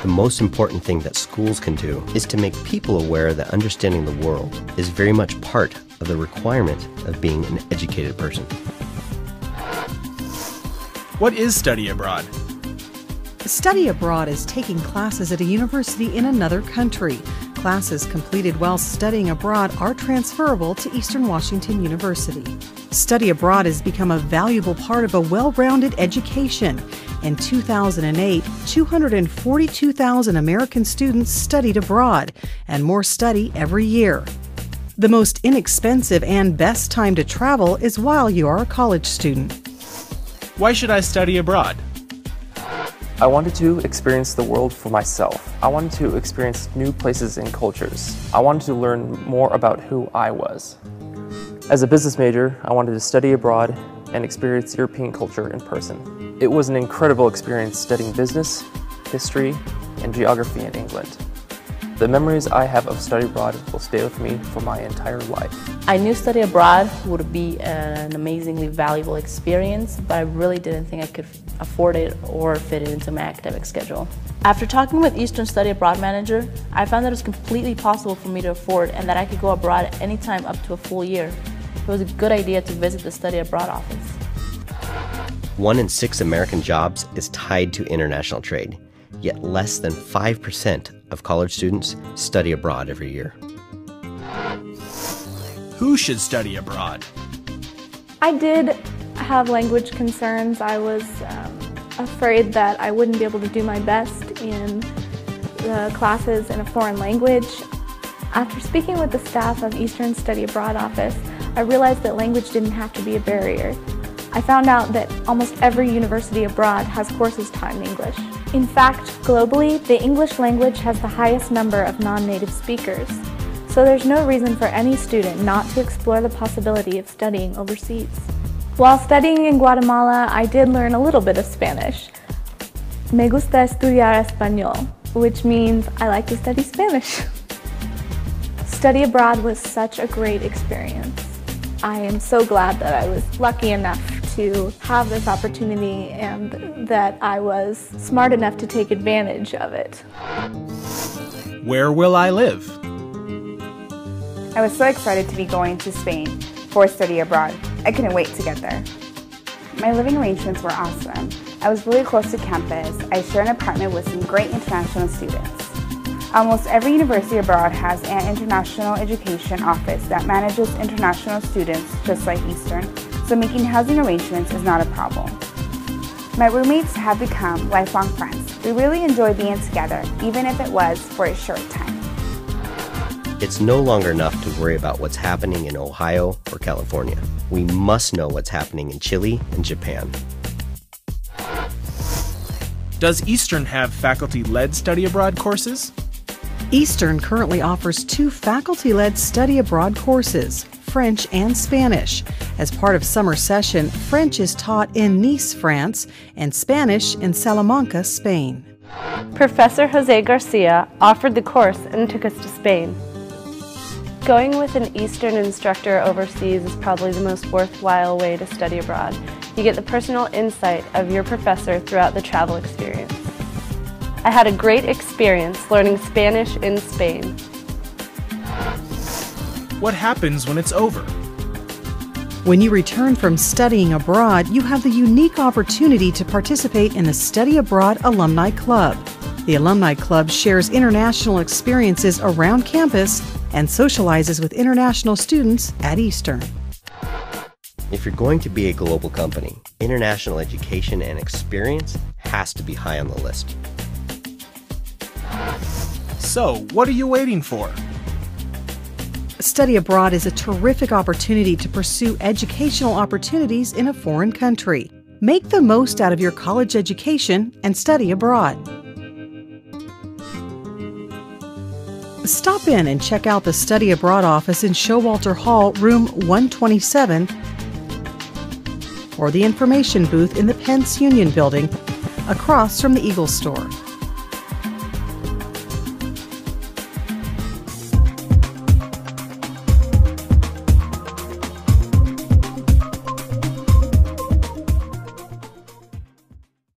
the most important thing that schools can do is to make people aware that understanding the world is very much part of the requirement of being an educated person. What is study abroad? Study abroad is taking classes at a university in another country. Classes completed while studying abroad are transferable to Eastern Washington University. Study abroad has become a valuable part of a well-rounded education. In 2008, 242,000 American students studied abroad, and more study every year. The most inexpensive and best time to travel is while you are a college student. Why should I study abroad? I wanted to experience the world for myself. I wanted to experience new places and cultures. I wanted to learn more about who I was. As a business major, I wanted to study abroad and experience European culture in person. It was an incredible experience studying business, history, and geography in England. The memories I have of study abroad will stay with me for my entire life. I knew study abroad would be an amazingly valuable experience, but I really didn't think I could afford it or fit it into my academic schedule. After talking with Eastern Study Abroad Manager, I found that it was completely possible for me to afford and that I could go abroad at any time up to a full year. It was a good idea to visit the Study Abroad office. 1 in 6 American jobs is tied to international trade, yet less than 5% of college students study abroad every year. Who should study abroad? I did have language concerns. I was afraid that I wouldn't be able to do my best in the classes in a foreign language. After speaking with the staff of Eastern Study Abroad office, I realized that language didn't have to be a barrier. I found out that almost every university abroad has courses taught in English. In fact, globally, the English language has the highest number of non-native speakers. So there's no reason for any student not to explore the possibility of studying overseas. While studying in Guatemala, I did learn a little bit of Spanish. Me gusta estudiar español, which means I like to study Spanish. Study abroad was such a great experience. I am so glad that I was lucky enough to have this opportunity and that I was smart enough to take advantage of it. Where will I live? I was so excited to be going to Spain for study abroad. I couldn't wait to get there. My living arrangements were awesome. I was really close to campus. I shared an apartment with some great international students. Almost every university abroad has an international education office that manages international students just like Eastern, so making housing arrangements is not a problem. My roommates have become lifelong friends. We really enjoy being together, even if it was for a short time. It's no longer enough to worry about what's happening in Ohio or California. We must know what's happening in Chile and Japan. Does Eastern have faculty-led study abroad courses? Eastern currently offers 2 faculty-led study abroad courses, French and Spanish. As part of summer session, French is taught in Nice, France, and Spanish in Salamanca, Spain. Professor Jose Garcia offered the course and took us to Spain. Going with an Eastern instructor overseas is probably the most worthwhile way to study abroad. You get the personal insight of your professor throughout the travel experience. I had a great experience learning Spanish in Spain. What happens when it's over? When you return from studying abroad, you have the unique opportunity to participate in the Study Abroad Alumni Club. The Alumni Club shares international experiences around campus and socializes with international students at Eastern. If you're going to be a global company, international education and experience has to be high on the list. So, what are you waiting for? Study abroad is a terrific opportunity to pursue educational opportunities in a foreign country. Make the most out of your college education and study abroad. Stop in and check out the Study Abroad office in Showalter Hall, room 127, or the information booth in the Pence Union Building across from the Eagle Store.